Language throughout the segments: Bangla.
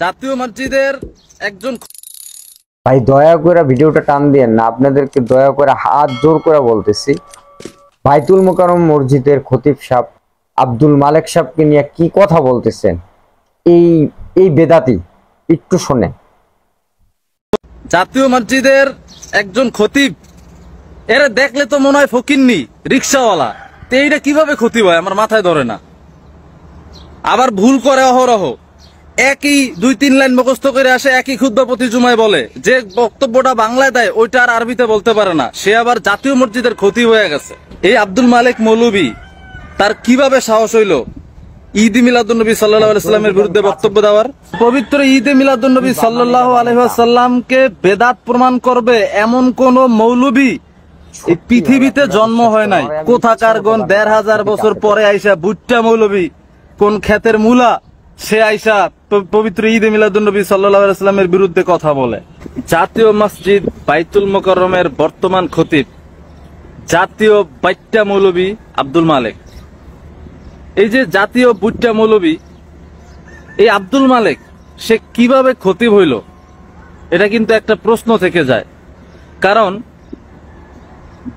জাতীয় মসজিদের একজন ভাই দয়া করে ভিডিওটা টান দিয়েন না, আপনাদেরকে দয়া করে হাত জোর করে বলতেছি। বাইতুল মোকাররম মসজিদের খতিব সাহেব আব্দুল মালেক সাহেবকে নিয়ে কি কথা বলতেছেন এই এই বেদাতি, একটু শোনেন। জাতীয় মসজিদের একজন খতিব, এরা দেখলে তো মনে হয় ফকিন্নি রিক্সাওয়ালা। তো এইটা কিভাবে খতিব হয় আমার মাথায় ধরে না। আবার ভুল করে অহরহ, একই 2-3 লাইন মুখস্থ করে আসে, একই খুতবা প্রতি জুমায় বলে। যে বক্তব্যটা বাংলায় দেয় ওইটা আর আরবিতে বলতে পারে না, সে আবার জাতীয় মসজিদের খতিব হয়ে গেছে। এই আব্দুল মালেক মৌলভী, তার কিভাবে সাহস হইল ঈদ মিলাদুন্নবী সাল্লাল্লাহু আলাইহি ওয়াসাল্লামের বিরুদ্ধে বক্তব্য দেওয়ার? পবিত্র ঈদ মিলাদুন্নবী সাল্লাল্লাহু আলাইহি ওয়াসাল্লামকে বেদাত প্রমাণ করবে এমন কোন মৌলভী এই পৃথিবীতে জন্ম হয় নাই। কোথাকার গণ 1500 বছর পরে আইসা বুট্টা মৌলভী, কোন ক্ষেতের মূলা, সে আইসা পবিত্র ঈদ মিলাদুন্নবী সাল্লাল্লাহু আলাইহি ওয়াসাল্লামের বিরুদ্ধে কথা বলে। জাতীয় মসজিদ বাইতুল মোকাররমের বর্তমান খতিব জাতীয় বাইট্টা মৌলভী আব্দুল মালেক। এই যে জাতীয় বুট্টা মৌলভী, এই আব্দুল মালেক সে কিভাবে খতিব হইল, এটা কিন্তু একটা প্রশ্ন থেকে যায়। কারণ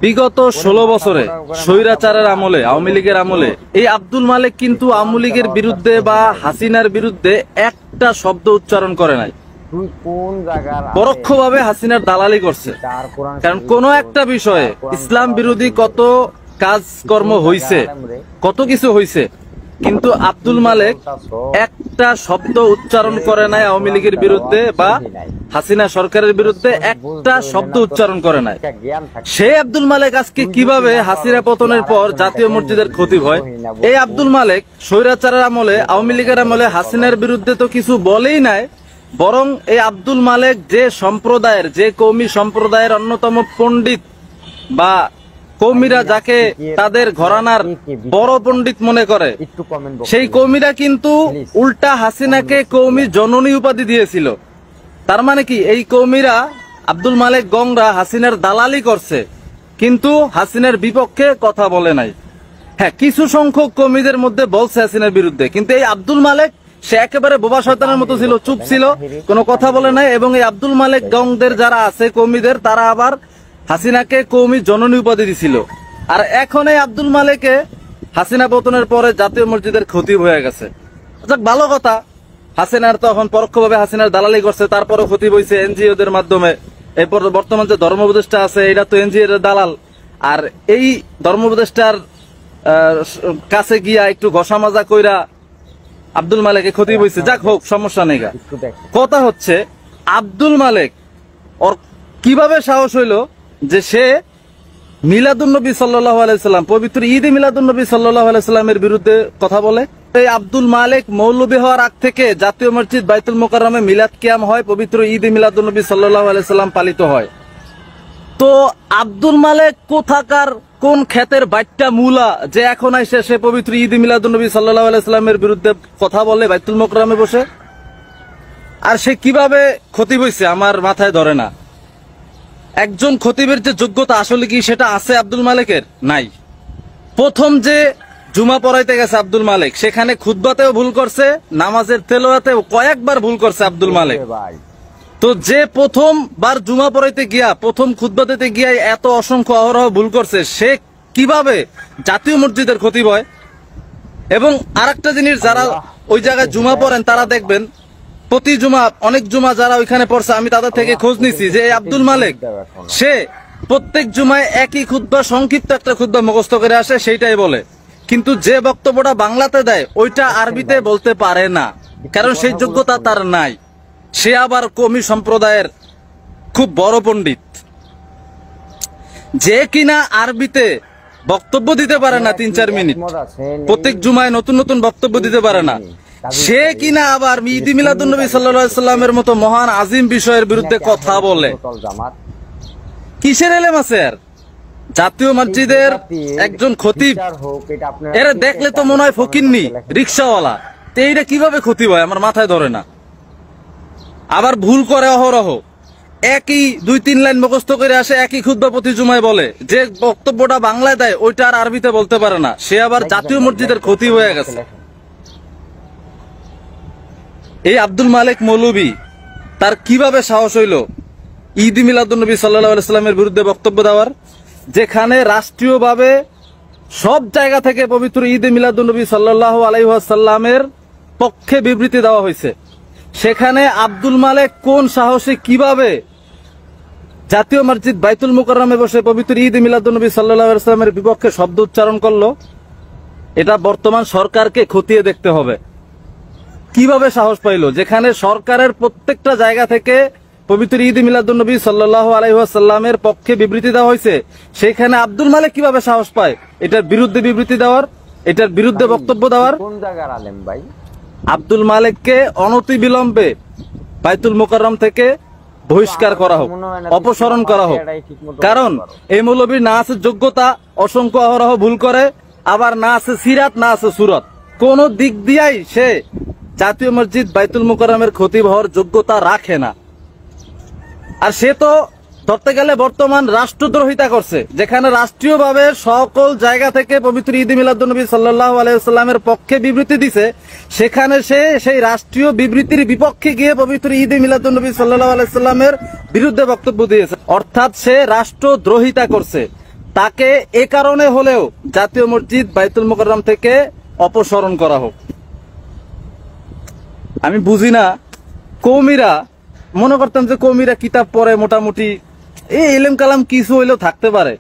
বিগত 16 বছরে স্বৈরাচারের আমলে, আওয়ামী লীগের আমলে এই আব্দুল মালেক কিন্তু আওয়ামী লীগের বিরুদ্ধে বা হাসিনার বিরুদ্ধে একটা শব্দ উচ্চারণ করে নাই। পরোক্ষভাবে হাসিনার দালালি করছে। কারণ কোন একটা বিষয়ে ইসলাম বিরোধী কত কাজকর্ম হইছে, কত কিছু হইছে, কিন্তু আব্দুল মালেক একটা শব্দ উচ্চারণ করে নাই আওয়ামী লীগের বিরুদ্ধে বা হাসিনা সরকারের বিরুদ্ধে, একটা শব্দ উচ্চারণ করে নাই। সেই আব্দুল মালেক আজকে কিভাবে হাসিনা পতনের পর জাতীয় মসজিদের খতিব হয়? এই আব্দুল মালেক স্বৈরাচারের আমলে, আওয়ামী লীগের আমলে হাসিনার বিরুদ্ধে তো কিছু বলেই নাই, বরং এই আব্দুল মালেক যে সম্প্রদায়ের, যে কওমি সম্প্রদায়ের অন্যতম পণ্ডিত বা কৌমিরা যাকে তাদের ঘরানার বড় পণ্ডিত মনে করে, সেই কৌমিরা কিন্তু উল্টা হাসিনাকে কৌমি জননী উপাধি দিয়েছিল। তার মানে কি, এই কৌমিরা আব্দুল মালেক গংরা হাসিনার দালালি করছে, কিন্তু হাসিনার বিপক্ষে কথা বলে নাই। হ্যাঁ, কিছু সংখ্যক কৌমিদের মধ্যে বলছে হাসিনার বিরুদ্ধে, কিন্তু এই আব্দুল মালেক সে একেবারে বোবা শয়তানের মতো ছিল, চুপ ছিল, কোনো কথা বলে নাই। এবং এই আব্দুল মালেক গংদের যারা আছে কৌমিদের, তারা আবার হাসিনাকে কৌমি জননী উপাধি দিছিল। আর এখন এই আব্দুল মালেকে হাসিনা পতনের পরে জাতীয় মসজিদের খতিব হয়ে গেছে। যাক, ভালো কথা। হাসিনার তো এখন পরোক্ষভাবে হাসিনার দালালি করছে, তারপরে খতিব হইছে এনজিওদের মাধ্যমে। এরপর বর্তমান যে ধর্ম উপদেষ্টা আছে, এটা তো এনজিওর দালাল। আর এই ধর্ম উপদেষ্টার কাছে গিয়া একটু ঘষা মাজা কইরা আব্দুল মালেকে খতিব হইছে। যাক, হোক, সমস্যা নেই। কথা হচ্ছে আব্দুল মালেক ওর কিভাবে সাহস হইল যে সে মিলাদুন্নবী সাল্লাল্লাহু আলাইহি ওয়াসাল্লাম, পবিত্র ঈদ মিলাদুন্নবী সাল্লাল্লাহু আলাইহি ওয়াসাল্লামের বিরুদ্ধে কথা বলে? এই আব্দুল মালেক মৌলভী হওয়ার আগ থেকে জাতীয় মসজিদ বাইতুল মোকাররমে মিলাদ কিয়াম হয়, পবিত্র ঈদ মিলাদুন্নবী সাল্লাল্লাহু আলাইহি ওয়াসাল্লাম পালিত হয়। তো আব্দুল মালেক কোথাকার কোন ক্ষেতের বাইট্টা মূলা যে এখন আইসে সে পবিত্র ঈদ মিলাদুন্নবী সাল্লাল্লাহু আলাইহি ওয়াসাল্লামের বিরুদ্ধে কথা বলে বাইতুল মোকাররমে বসে? আর সে কিভাবে খতিব হইছে আমার মাথায় ধরে না। একজন খতিবের যে যোগ্যতা আসলে কি সেটা আছে আব্দুল মালেকের? নাই। প্রথম যে জুমা পড়াইতে গেছে আব্দুল মালেক, সেখানে খুতবাতেও ভুল করছে, নামাজের তেলাওয়াতেও কয়েকবার ভুল করছে আব্দুল মালেক। তো যে প্রথমবার জুমা পড়াইতে গিয়া, প্রথম খুতবাতে গিয়া এত অসংখ্য অহরহ ভুল করছে, সে কিভাবে জাতীয় মসজিদের খতিব হয়? এবং আরেকটা জিনিস, যারা ওই জায়গায় জুমা পড়েন তারা দেখবেন প্রতি জুমা, অনেক জুমা যারা ওইখানে পড়ছে, আমি তাদের থেকে খোঁজ নিছি যে আব্দুল মালেক সে প্রত্যেক জুমায় একই খুতবা, সংক্ষিপ্ত একটা খুতবা মুখস্থ করে আসে, সেইটাই বলে। কিন্তু যে বক্তব্যটা বাংলাতে দেয় ওইটা আরবিতে বলতে পারে না, কারণ সেই যোগ্যতা তার নাই। সে আবার কওমি সম্প্রদায়ের খুব বড় পণ্ডিত, যে কিনা আরবিতে বক্তব্য দিতে পারে না 3-4 মিনিট, প্রত্যেক জুমায় নতুন নতুন বক্তব্য দিতে পারে না। সে কিনা আবার ঈদ মিলাদুন্নবী সাল্লাল্লাহু আলাইহি ওয়াসাল্লামের মতো মহান আজিম বিষয়ের বিরুদ্ধে কথা বলে। কিসের এলেম আছে আর? জাতীয় মসজিদের একজন খতিব, এরা দেখলে তো মনে হয় ফকিন্নি রিক্সাওয়ালা। তো এইটা কিভাবে খতিব হয় আমার মাথায় ধরে না। আবার ভুল করে অহরহ, একই 2-3 লাইন মুখস্থ করে আসে, একই খুতবা প্রতি জুমায় বলে। যে বক্তব্যটা বাংলায় দেয় ওইটা আর আরবিতে বলতে পারে না, সে আবার জাতীয় মসজিদের খতিব হয়ে গেছে। এই আব্দুল মালেক মৌলভী তার কিভাবে সাহস হইল ঈদ মিলাদুন্নবী সাল্লাল্লাহু আলাইহি সাল্লামের বিরুদ্ধে বক্তব্য দেওয়ার, যেখানে রাষ্ট্রীয়ভাবে সব জায়গা থেকে পবিত্র ঈদ মিলাদুন্নবী সাল্লাল্লাহু আলাইহি ওয়াসাল্লামের পক্ষে বিবৃতি দেওয়া হয়েছে। সেখানে আব্দুল মালেক কোন সাহসে কিভাবে জাতীয় মসজিদ বাইতুল মুকাররমে বসে পবিত্র ঈদ মিলাদুন্নবী সাল্লাল্লাহু আলাইহি ওয়াসাল্লামের বিপক্ষে শব্দ উচ্চারণ করলো, এটা বর্তমান সরকারকে খতিয়ে দেখতে হবে। কিভাবে সাহস পাইল, যেখানে সরকারের প্রত্যেকটা জায়গা থেকে পবিত্র ঈদ মিলাদুন্নবী সাল্লাল্লাহু আলাইহি ওয়াসাল্লামের পক্ষে বিবৃতি দেওয়া হয়েছে, সেখানে আব্দুল মালেক কিভাবে সাহস পায় এটার বিরুদ্ধে বিবৃতি দেওয়ার, এটার বিরুদ্ধে বক্তব্য দেওয়ার? কোন জায়গার আলেম ভাই? আব্দুল মালেককে অনতিবিলম্বে বাইতুল মুকাররম থেকে বহিষ্কার করা হোক, অপসারণ করা হোক। কারণ এই মৌলবীর না আছে যোগ্যতা, অসংখ্য অহরহ ভুল করে, আবার না আছে সিরাত, না আছে সুরত, কোন দিক দিয়াই সে জাতীয় মসজিদ বাইতুল মুকাররমের খতিব হওয়ার যোগ্যতা রাখে না। আর সে তো ধরতে গেলে বর্তমান রাষ্ট্রদ্রোহিতা করছে, যেখানে রাষ্ট্রীয়ভাবে সকল জায়গা থেকে পবিত্র ঈদ মিলাদুন্নবী সাল্লাল্লাহু আলাইহি ওয়াসাল্লামের পক্ষে বিবৃতি দিছে, সেখানে সে সেই রাষ্ট্রীয় বিবৃতির বিপক্ষে গিয়ে পবিত্র ঈদ মিলাদুন্নবী সাল্লাল্লাহু আলাইহি ওয়াসাল্লামের বিরুদ্ধে বক্তব্য দিয়েছে, অর্থাৎ সে রাষ্ট্রদ্রোহিতা করছে। তাকে এ কারণে হলেও জাতীয় মসজিদ বাইতুল মুকাররম থেকে অপসারণ করা হোক। আমি বুঝি না, কৌমিরা মনে করতাম যে কৌমিরা কিতাব পড়ে, মোটামুটি এই ইলম কালাম কিছু হইলেও থাকতে পারে,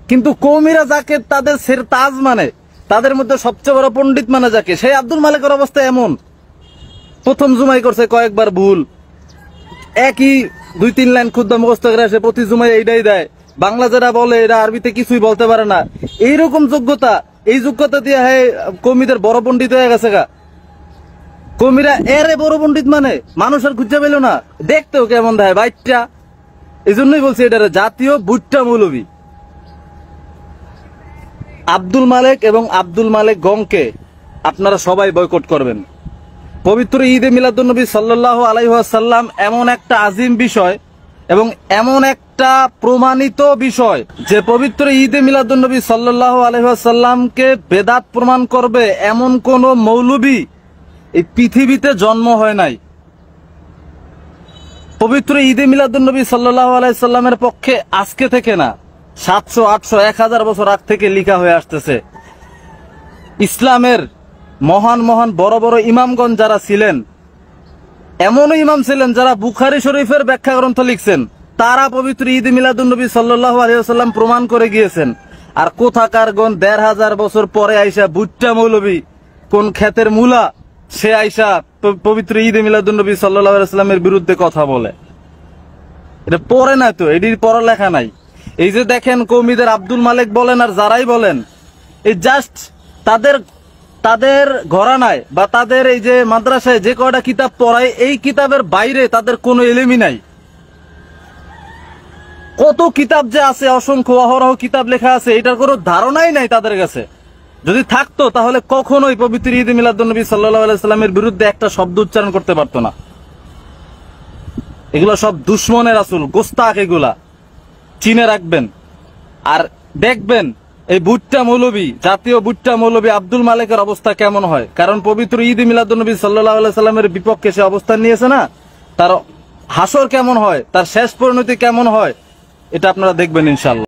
কিন্তু কৌমিরা যাকে তাদের সের তাজ মানে, তাদের মধ্যে সবচেয়ে বড় পণ্ডিত মানে যাকে, সেই আব্দুল মালেকের অবস্থা এমন। প্রথম জুমাই করছে কয়েকবার ভুল, একই 2-3 লাইন খুদ্া মুখস্থ করে আসে, প্রতি জুমাই এইটাই দেয়। বাংলা যারা বলে এরা আরবিতে কিছুই বলতে পারে না। এইরকম যোগ্যতা, এই যোগ্যতা দিয়ে হ্যাঁ কৌমিদের বড় পণ্ডিত হয়ে গেছে গা। কৌমিরা এরে বড় পণ্ডিত মানে মানুষ আর খুঁজে পেল না, দেখতেও কেমন দেয় বাইটটা। এই জন্যই বলছি এটা জাতীয় বুট্টা মৌলবী। আব্দুল মালেক এবং আব্দুল মালেক গংকে আপনারা সবাই বয়কট করবেন। পবিত্র ঈদে মিলাদুন্নবী সাল্লাল্লাহু আলাইহি ওয়াসাল্লাম এমন একটা আজিম বিষয় এবং এমন একটা প্রমাণিত বিষয় যে পবিত্র ঈদে মিলাদুন্নবী সাল্লাল্লাহু আলাইহি ওয়াসাল্লামকে বেদাত প্রমাণ করবে এমন কোন মৌলবী এই পৃথিবীতে জন্ম হয় নাই। পবিত্র ঈদে মিলাদুন্নবী সাল্লাল্লাহু আলাইহি ওয়াসাল্লামের পক্ষে আজকে থেকে না, 700, 800, 1000 বছর আগ থেকে লেখা হয়ে আসতেছে। ইসলামের মহান মহান বড় বড় ইমামগণ যারা ছিলেন, এমনও ইমাম ছিলেন যারা বুখারী শরীফের ব্যাখ্যা গ্রন্থ লিখছেন, তারা পবিত্র ঈদে মিলাদুন্নবী সাল্লাল্লাহু আলাইহি ওয়াসাল্লাম প্রমাণ করে গিয়েছেন। আর কোথাকার গণ 1500 বছর পরে আইসা বুট্টা মৌলবী, কোন ক্ষেতের মূলা, সে আইসা পবিত্র ঈদে মিলাদুন্নবী সাল্লাল্লাহু আলাইহি ওয়াসাল্লামের বিরুদ্ধে কথা বলে। এটা পড়ে না তো, এটির পড়ালেখা নাই। এই যে দেখেন কৌমিদের আব্দুল মালেক বলেন আর যারাই বলেন, এই জাস্ট তাদের ঘরানায় বা তাদের এই যে মাদ্রাসায় যে কয়টা কিতাব পড়ায়, এই কিতাবের বাইরে তাদের কোনো এলেমই নাই। কত কিতাব যে আছে, অসংখ্য অহরহ কিতাব লেখা আছে, এটার কোনো ধারণাই নাই তাদের কাছে। যদি থাকতো তাহলে কখনোই পবিত্র ঈদে মিলাদুন্নবী সাল্লাল্লাহু আলাইহি ওয়াসাল্লামের বিরুদ্ধে একটা শব্দ উচ্চারণ করতে পারতো না। এগুলো সব দুশ্মনের রাসূল, গোস্তাখ, এগুলা চিনে রাখবেন। আর দেখবেন এই বুট্টা মৌলবী, জাতীয় বুট্টা মৌলবী আব্দুল মালেকের অবস্থা কেমন হয়। কারণ পবিত্র ঈদে মিলাদুন্নবী সাল্লাল্লাহু আলাইহি ওয়াসাল্লামের বিপক্ষে সে অবস্থান নিয়েছে না, তার হাসর কেমন হয়, তার শেষ পরিণতি কেমন হয়, এটা আপনারা দেখবেন ইনশাআল্লাহ।